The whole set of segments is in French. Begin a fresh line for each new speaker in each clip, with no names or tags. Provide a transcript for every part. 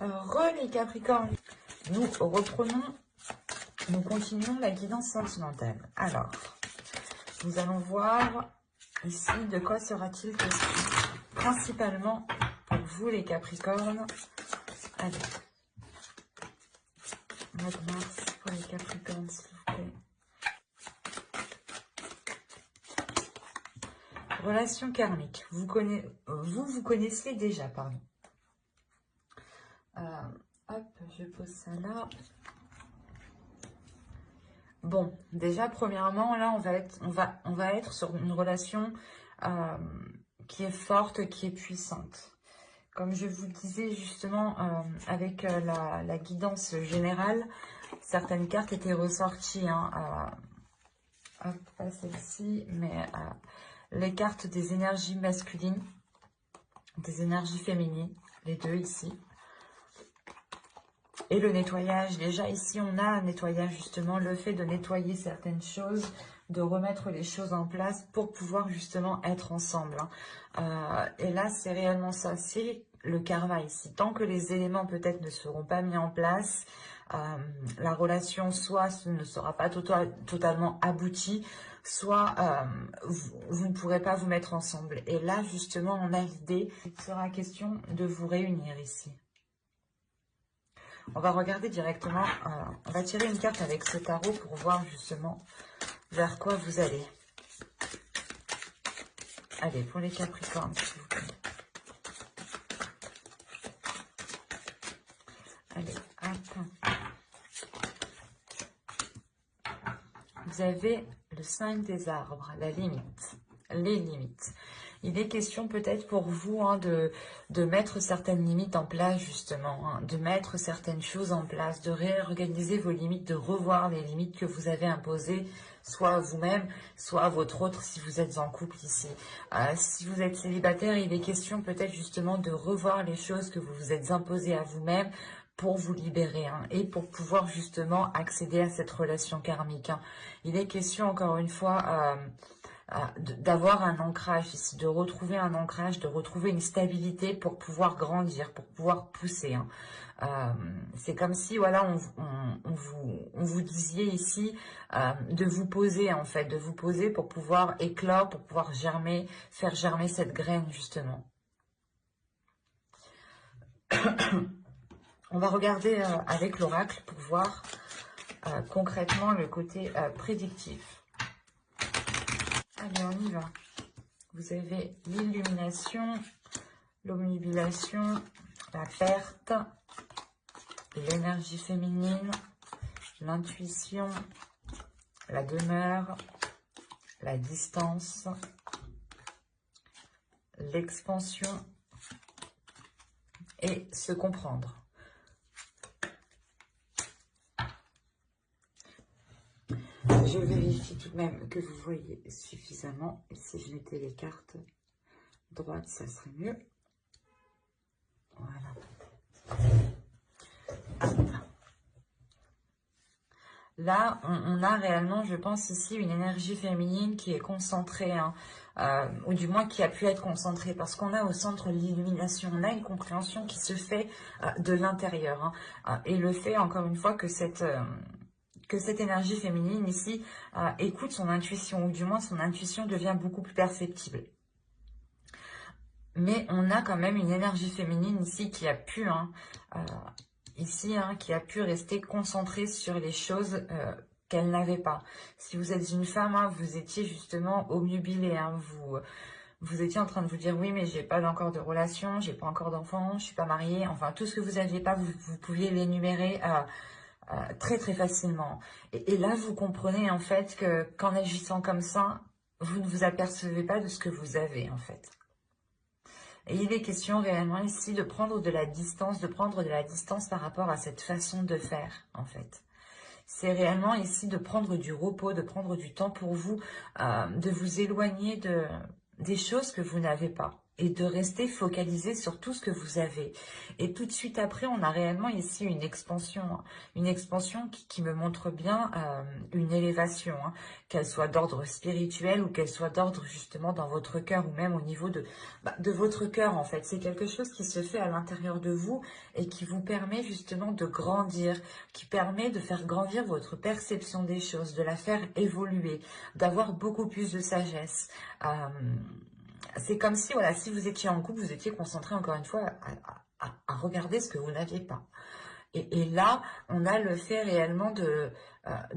Les Capricornes, nous reprenons, nous continuons la guidance sentimentale. Alors, nous allons voir ici de quoi sera-t-il question, principalement pour vous les Capricornes. Allez, mois de mars pour les Capricornes, s'il vous plaît. Relation karmique, vous connaissez déjà, pardon. Hop, je pose ça là. Bon, déjà, premièrement, là, on va être sur une relation qui est forte, qui est puissante. Comme je vous disais justement, avec la guidance générale, certaines cartes étaient ressorties. Hop, pas celle-ci, mais les cartes des énergies masculines, des énergies féminines, les deux ici. Et le nettoyage, déjà ici on a un nettoyage justement, le fait de nettoyer certaines choses, de remettre les choses en place pour pouvoir justement être ensemble. Et là c'est réellement ça, c'est le karma ici. Tant que les éléments peut-être ne seront pas mis en place, la relation soit ne sera pas totalement aboutie, soit vous ne pourrez pas vous mettre ensemble. Et là justement on a l'idée, il sera question de vous réunir ici. On va regarder directement, on va tirer une carte avec ce tarot pour voir justement vers quoi vous allez. Allez, pour les Capricornes, s'il vous plaît. Allez, hop. Vous avez le 5 des arbres, la limite, les limites. Il est question peut-être pour vous de mettre certaines limites en place justement, de mettre certaines choses en place, de réorganiser vos limites, de revoir les limites que vous avez imposées, soit à vous-même, soit à votre autre si vous êtes en couple ici. Si vous êtes célibataire, il est question peut-être justement de revoir les choses que vous vous êtes imposées à vous-même pour vous libérer et pour pouvoir justement accéder à cette relation karmique. Il est question encore une fois d'avoir un ancrage ici, de retrouver un ancrage, de retrouver une stabilité pour pouvoir grandir, pour pouvoir pousser. C'est comme si voilà, on vous disiez ici de vous poser en fait, de vous poser pour pouvoir éclore, pour pouvoir germer, faire germer cette graine justement. On va regarder avec l'oracle pour voir concrètement le côté prédictif. Allez, on y va. Vous avez l'illumination, l'omnibulation, la perte, l'énergie féminine, l'intuition, la demeure, la distance, l'expansion et se comprendre. Je vérifie tout de même que vous voyez suffisamment. Et si je mettais les cartes droites, ça serait mieux. Voilà. Là, on a réellement, je pense ici, une énergie féminine qui est concentrée, ou du moins qui a pu être concentrée, parce qu'on a au centre l'illumination, on a une compréhension qui se fait de l'intérieur. Et le fait, encore une fois, que cette énergie féminine ici écoute son intuition, ou du moins son intuition devient beaucoup plus perceptible. Mais on a quand même une énergie féminine ici qui a pu, qui a pu rester concentrée sur les choses qu'elle n'avait pas. Si vous êtes une femme, vous étiez justement obnubilée, vous étiez en train de vous dire, oui, mais j'ai pas encore de relation, j'ai pas encore d'enfant, je suis pas mariée, enfin, tout ce que vous n'aviez pas, vous pouviez l'énumérer très très facilement. Et là, vous comprenez en fait que qu'en agissant comme ça, vous ne vous apercevez pas de ce que vous avez en fait. Et il est question réellement ici de prendre de la distance, par rapport à cette façon de faire en fait. C'est réellement ici de prendre du repos, de prendre du temps pour vous, de vous éloigner des choses que vous n'avez pas. et de rester focalisé sur tout ce que vous avez. Et tout de suite après, on a réellement ici une expansion qui me montre bien une élévation, hein, qu'elle soit d'ordre spirituel ou qu'elle soit d'ordre justement dans votre cœur ou même au niveau de votre cœur en fait. C'est quelque chose qui se fait à l'intérieur de vous et qui vous permet justement de grandir, qui permet de faire grandir votre perception des choses, de la faire évoluer, d'avoir beaucoup plus de sagesse. C'est comme si, voilà, si vous étiez en couple, vous étiez concentré encore une fois à regarder ce que vous n'aviez pas. Et là, on a le fait réellement de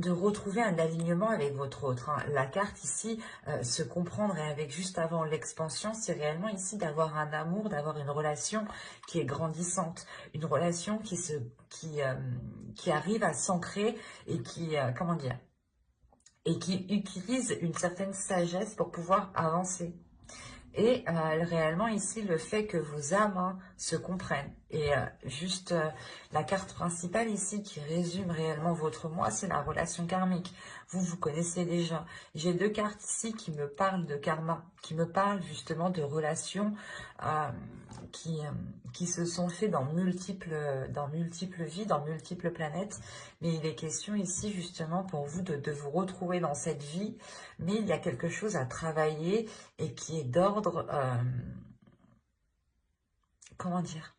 retrouver un alignement avec votre autre, hein. La carte ici, se comprendre et avec juste avant l'expansion, c'est réellement ici d'avoir un amour, d'avoir une relation qui est grandissante, une relation qui arrive à s'ancrer et qui, comment dire, et qui utilise une certaine sagesse pour pouvoir avancer. Et réellement ici, le fait que vos âmes se comprennent. Et juste la carte principale ici qui résume réellement votre moi, c'est la relation karmique. Vous connaissez déjà. J'ai deux cartes ici qui me parlent de karma, qui me parlent justement de relations euh, qui se sont faites dans multiples vies, dans multiples planètes. Mais il est question ici justement pour vous de vous retrouver dans cette vie. Mais il y a quelque chose à travailler et qui est d'ordre, comment dire,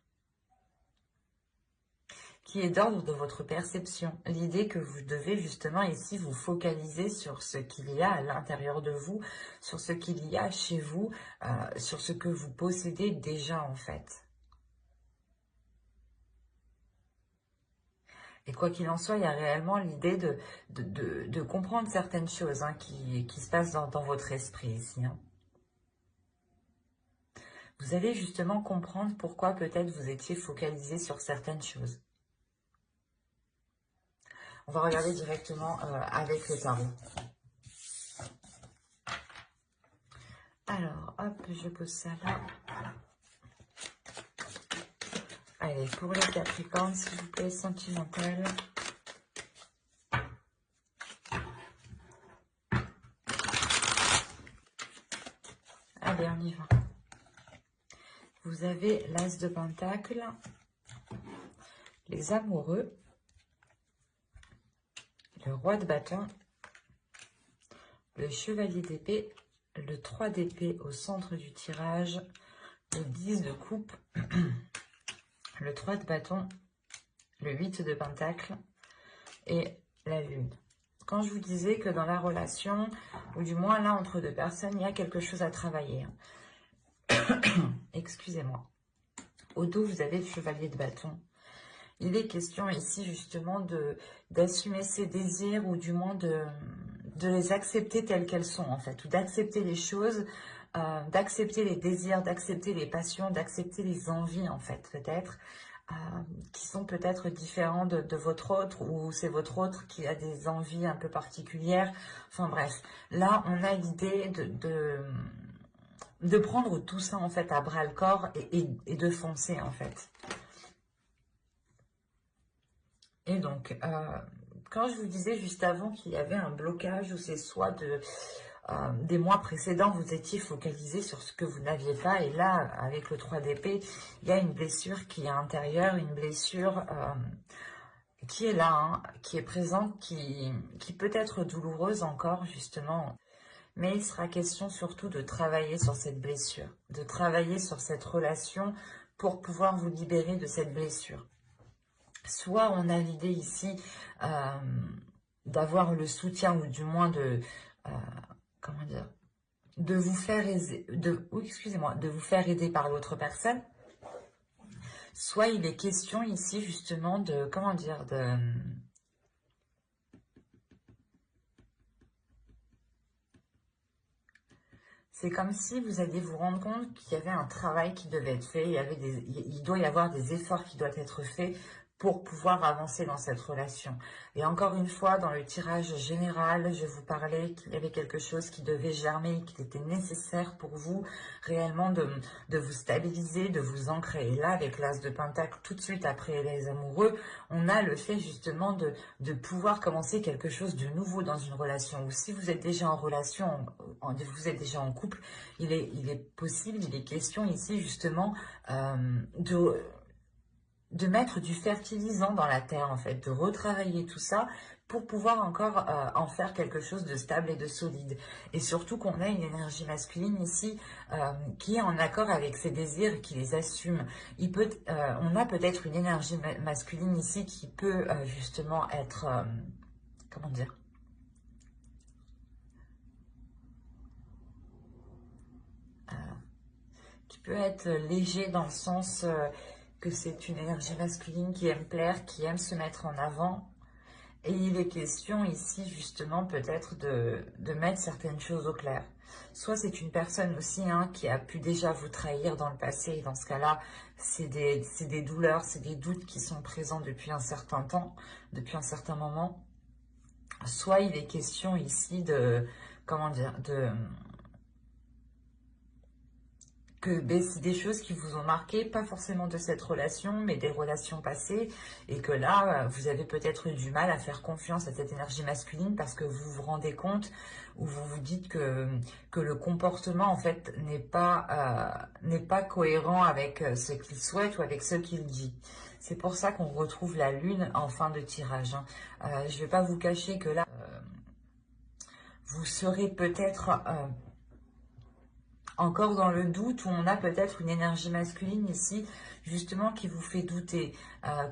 qui est d'ordre de votre perception. L'idée que vous devez justement ici vous focaliser sur ce qu'il y a à l'intérieur de vous, sur ce qu'il y a chez vous, sur ce que vous possédez déjà en fait. Et quoi qu'il en soit, il y a réellement l'idée de comprendre certaines choses hein, qui se passent dans votre esprit ici. Hein. Vous allez justement comprendre pourquoi peut-être vous étiez focalisé sur certaines choses. On va regarder directement avec le tarot. Alors, hop, je pose ça là. Allez, pour les Capricornes, s'il vous plaît, sentimental. Allez, on y va. Vous avez l'As de Pentacle, les amoureux, le Roi de Bâton, le Chevalier d'épée, le 3 d'épée au centre du tirage, le 10 de coupe, le 3 de bâton, le 8 de pentacle et la lune. Quand je vous disais que dans la relation, ou du moins là entre deux personnes, il y a quelque chose à travailler. Excusez-moi. Au dos, vous avez le chevalier de bâton. Il est question ici justement d'assumer ses désirs ou du moins de les accepter telles qu'elles sont en fait. Ou d'accepter les choses, d'accepter les désirs, d'accepter les passions, d'accepter les envies en fait peut-être. Qui sont peut-être différents de votre autre, ou c'est votre autre qui a des envies un peu particulières. Enfin bref, là on a l'idée de prendre tout ça en fait à bras le corps et de foncer en fait. Et donc, quand je vous disais juste avant qu'il y avait un blocage, ou c'est soit des mois précédents, vous étiez focalisé sur ce que vous n'aviez pas, et là, avec le 3 d'épée, il y a une blessure qui est intérieure, une blessure qui est là, hein, qui est présente, qui peut être douloureuse encore, justement. Mais il sera question surtout de travailler sur cette blessure, de travailler sur cette relation pour pouvoir vous libérer de cette blessure. Soit on a l'idée ici d'avoir le soutien, ou du moins comment dire, de vous faire aider, de vous faire aider par l'autre personne. Soit il est question ici justement de, comment dire, c'est comme si vous alliez vous rendre compte qu'il y avait un travail qui devait être fait, il doit y avoir des efforts qui doivent être faits pour pouvoir avancer dans cette relation. Et encore une fois, dans le tirage général, je vous parlais qu'il y avait quelque chose qui devait germer, qu'il était nécessaire pour vous réellement de vous stabiliser, de vous ancrer. Et là, avec l'As de Pentacle, tout de suite après les amoureux, on a le fait justement de pouvoir commencer quelque chose de nouveau dans une relation. Ou si vous êtes déjà en relation, vous êtes déjà en couple, il est possible, il est question ici justement de mettre du fertilisant dans la terre, en fait, de retravailler tout ça pour pouvoir encore en faire quelque chose de stable et de solide. Et surtout qu'on a une énergie masculine ici qui est en accord avec ses désirs et qui les assume. On a peut-être une énergie masculine ici qui peut justement être, comment dire, qui peut être léger dans le sens que c'est une énergie masculine qui aime plaire, qui aime se mettre en avant. Et il est question ici justement peut-être de mettre certaines choses au clair. Soit c'est une personne aussi qui a pu déjà vous trahir dans le passé, et dans ce cas-là, c'est des douleurs, c'est des doutes qui sont présents depuis un certain temps, depuis un certain moment. Soit il est question ici comment dire, que c'est des choses qui vous ont marqué, pas forcément de cette relation, mais des relations passées, et que là, vous avez peut-être eu du mal à faire confiance à cette énergie masculine parce que vous vous rendez compte ou vous vous dites que le comportement, en fait, n'est pas cohérent avec ce qu'il souhaite ou avec ce qu'il dit. C'est pour ça qu'on retrouve la lune en fin de tirage. Je ne vais pas vous cacher que là, vous serez peut-être encore dans le doute, où on a peut-être une énergie masculine ici, justement, qui vous fait douter.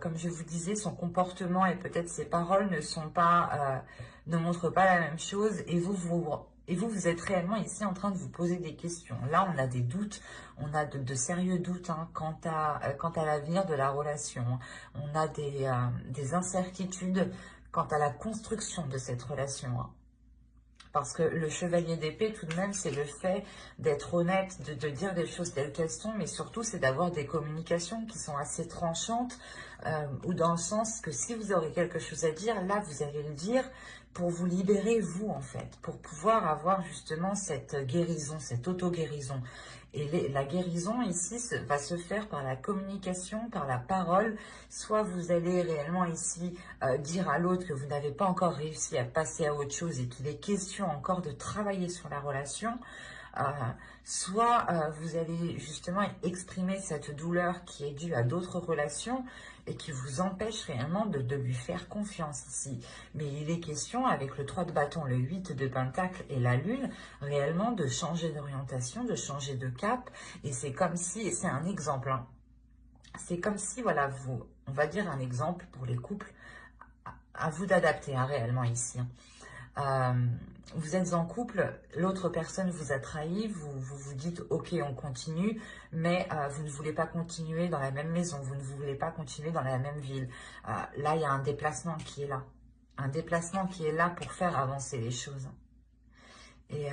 Comme je vous disais, son comportement et peut-être ses paroles ne montrent pas la même chose, et vous êtes réellement ici en train de vous poser des questions. Là, on a des doutes, on a de sérieux doutes quant à l'avenir de la relation. On a des incertitudes quant à la construction de cette relation. Parce que le chevalier d'épée, tout de même, c'est le fait d'être honnête, de dire des choses telles qu'elles sont, mais surtout, c'est d'avoir des communications qui sont assez tranchantes, ou dans le sens que si vous aurez quelque chose à dire, là, vous allez le dire pour vous libérer, vous, en fait, pour pouvoir avoir justement cette guérison, cette auto-guérison. Et la guérison, ici, va se faire par la communication, par la parole. Soit vous allez réellement ici dire à l'autre que vous n'avez pas encore réussi à passer à autre chose et qu'il est question encore de travailler sur la relation, soit vous allez justement exprimer cette douleur qui est due à d'autres relations et qui vous empêche réellement de lui faire confiance ici. Mais il est question, avec le 3 de bâton, le 8 de pentacle et la lune, réellement de changer d'orientation, de changer de cap. Et c'est comme si, et c'est un exemple, c'est comme si, voilà, on va dire un exemple pour les couples, à vous d'adapter réellement ici. Vous êtes en couple, l'autre personne vous a trahi, vous dites ok on continue, mais vous ne voulez pas continuer dans la même maison, vous ne voulez pas continuer dans la même ville. Là il y a un déplacement qui est là, un déplacement qui est là pour faire avancer les choses. Et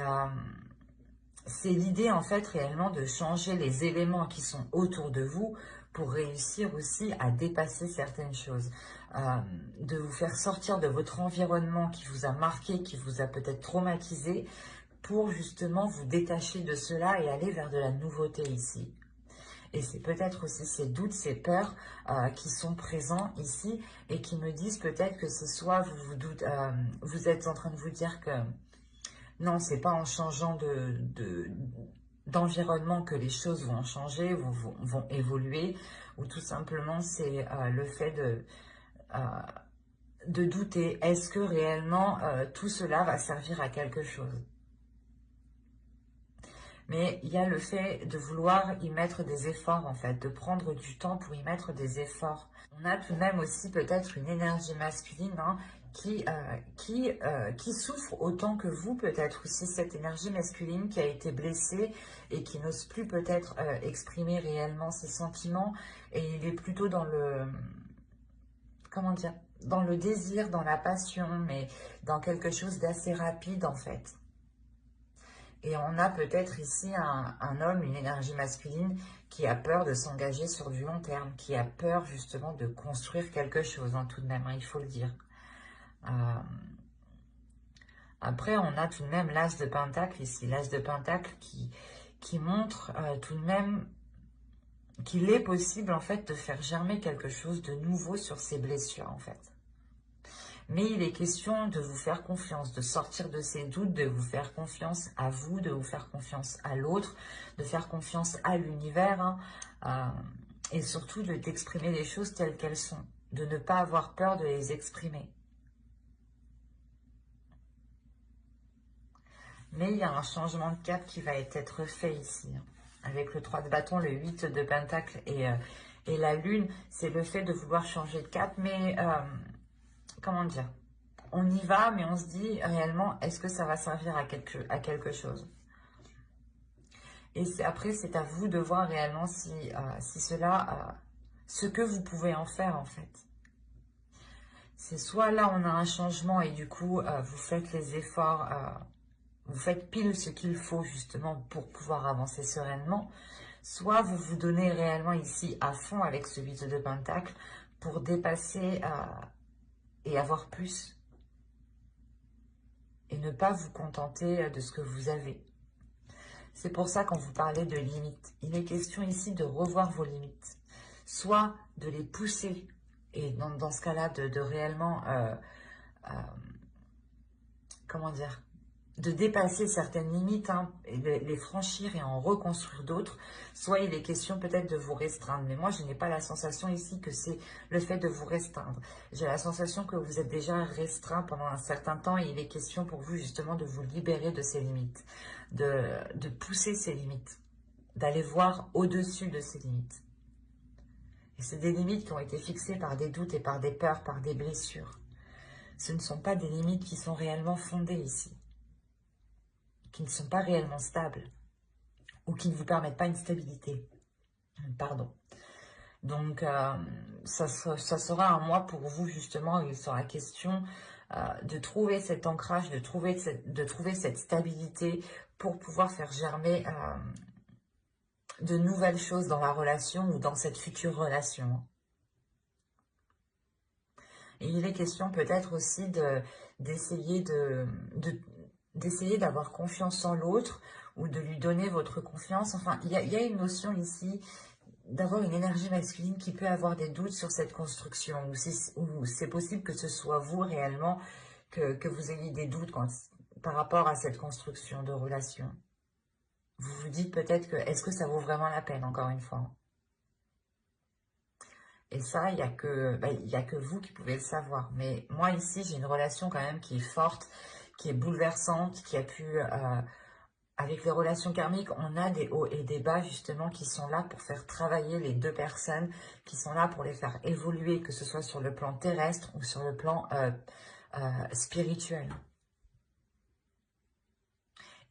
c'est l'idée en fait réellement de changer les éléments qui sont autour de vous pour réussir aussi à dépasser certaines choses. De vous faire sortir de votre environnement qui vous a marqué, qui vous a peut-être traumatisé, pour justement vous détacher de cela et aller vers de la nouveauté ici. Et c'est peut-être aussi ces doutes, ces peurs qui sont présents ici et qui me disent peut-être que ce soit vous êtes en train de vous dire que non, c'est pas en changeant d'environnement que les choses vont changer, vont évoluer, ou tout simplement c'est le fait de douter. Est-ce que réellement tout cela va servir à quelque chose? Mais il y a le fait de vouloir y mettre des efforts, en fait, de prendre du temps pour y mettre des efforts. On a tout de même aussi peut-être une énergie masculine qui souffre autant que vous, peut-être aussi cette énergie masculine qui a été blessée et qui n'ose plus peut-être exprimer réellement ses sentiments. Et il est plutôt dans le, comment dire, dans le désir, dans la passion, mais dans quelque chose d'assez rapide en fait. Et on a peut-être ici un homme, une énergie masculine qui a peur de s'engager sur du long terme, qui a peur justement de construire quelque chose, hein, tout de même, hein, il faut le dire. Après, on a tout de même l'As de Pentacle ici, l'As de Pentacle qui montre tout de même qu'il est possible en fait de faire germer quelque chose de nouveau sur ces blessures en fait. Mais il est question de vous faire confiance, de sortir de ces doutes, de vous faire confiance à vous, de vous faire confiance à l'autre, de faire confiance à l'univers, hein, et surtout d'exprimer les choses telles qu'elles sont, de ne pas avoir peur de les exprimer. Mais il y a un changement de cap qui va être fait ici, hein. Avec le 3 de bâton, le 8 de pentacle et la lune, c'est le fait de vouloir changer de cap, mais comment dire, on y va, mais on se dit réellement, est-ce que ça va servir à quelque chose? Et après, c'est à vous de voir réellement si cela, ce que vous pouvez en faire en fait. C'est soit là, on a un changement et du coup, vous faites les efforts, vous faites pile ce qu'il faut justement pour pouvoir avancer sereinement, soit vous vous donnez réellement ici à fond avec ce 8 de pentacle pour dépasser et avoir plus. Et ne pas vous contenter de ce que vous avez. C'est pour ça quand vous parlez de limites, il est question ici de revoir vos limites. Soit de les pousser, et dans ce cas-là, de réellement, comment dire, de dépasser certaines limites, hein, et de les franchir et en reconstruire d'autres, soit il est question peut-être de vous restreindre. Mais moi, je n'ai pas la sensation ici que c'est le fait de vous restreindre. J'ai la sensation que vous êtes déjà restreint pendant un certain temps et il est question pour vous justement de vous libérer de ces limites, de pousser ces limites, d'aller voir au-dessus de ces limites. Et c'est des limites qui ont été fixées par des doutes et par des peurs, par des blessures. Ce ne sont pas des limites qui sont réellement fondées ici, qui ne sont pas réellement stables ou qui ne vous permettent pas une stabilité. Pardon. Donc, ça sera un mois pour vous, justement, où il sera question de trouver cet ancrage, de trouver cette stabilité pour pouvoir faire germer de nouvelles choses dans la relation ou dans cette future relation. Et il est question peut-être aussi d'essayer d'avoir confiance en l'autre ou de lui donner votre confiance. Enfin, il y a une notion ici d'avoir une énergie masculine qui peut avoir des doutes sur cette construction, ou c'est possible que ce soit vous réellement que vous ayez des doutes par rapport à cette construction de relation. Vous vous dites peut-être que, est-ce que ça vaut vraiment la peine, encore une fois? Et ça, il n'y a que vous qui pouvez le savoir. Mais moi, ici, j'ai une relation quand même qui est forte, qui est bouleversante, qui a pu... avec les relations karmiques, on a des hauts et des bas, justement, qui sont là pour faire travailler les deux personnes, qui sont là pour les faire évoluer, que ce soit sur le plan terrestre ou sur le plan spirituel.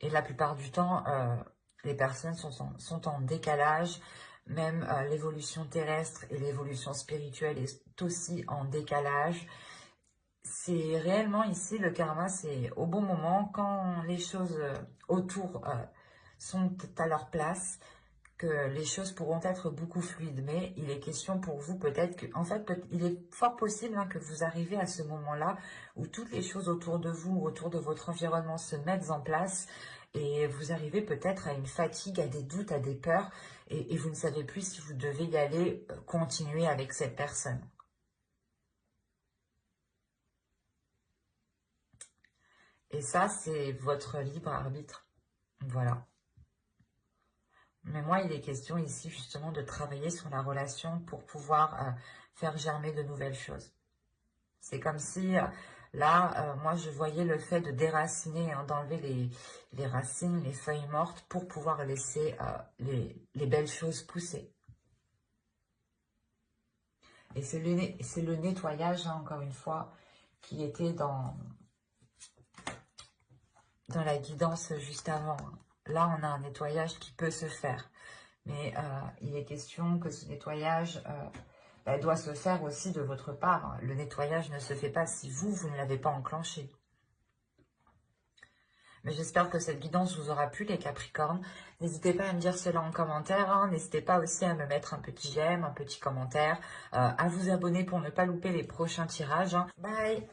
Et la plupart du temps, les personnes sont en décalage. Même l'évolution terrestre et l'évolution spirituelle est aussi en décalage. C'est réellement ici, le karma, c'est au bon moment, quand les choses autour sont à leur place, que les choses pourront être beaucoup fluides. Mais il est question pour vous peut-être que, en fait, il est fort possible que vous arrivez à ce moment-là où toutes les choses autour de vous, autour de votre environnement se mettent en place et vous arrivez peut-être à une fatigue, à des doutes, à des peurs et vous ne savez plus si vous devez y aller, continuer avec cette personne. Et ça, c'est votre libre arbitre. Voilà. Mais moi, il est question ici justement de travailler sur la relation pour pouvoir faire germer de nouvelles choses. C'est comme si, là, moi, je voyais le fait de déraciner, d'enlever les racines, les feuilles mortes pour pouvoir laisser les belles choses pousser. Et c'est le nettoyage, encore une fois, qui était dans la guidance juste avant. Là, on a un nettoyage qui peut se faire. Mais il est question que ce nettoyage doit se faire aussi de votre part. Le nettoyage ne se fait pas si vous ne l'avez pas enclenché. Mais j'espère que cette guidance vous aura plu les Capricornes. N'hésitez pas à me dire cela en commentaire. Hein. N'hésitez pas aussi à me mettre un petit j'aime, un petit commentaire, à vous abonner pour ne pas louper les prochains tirages. Hein. Bye!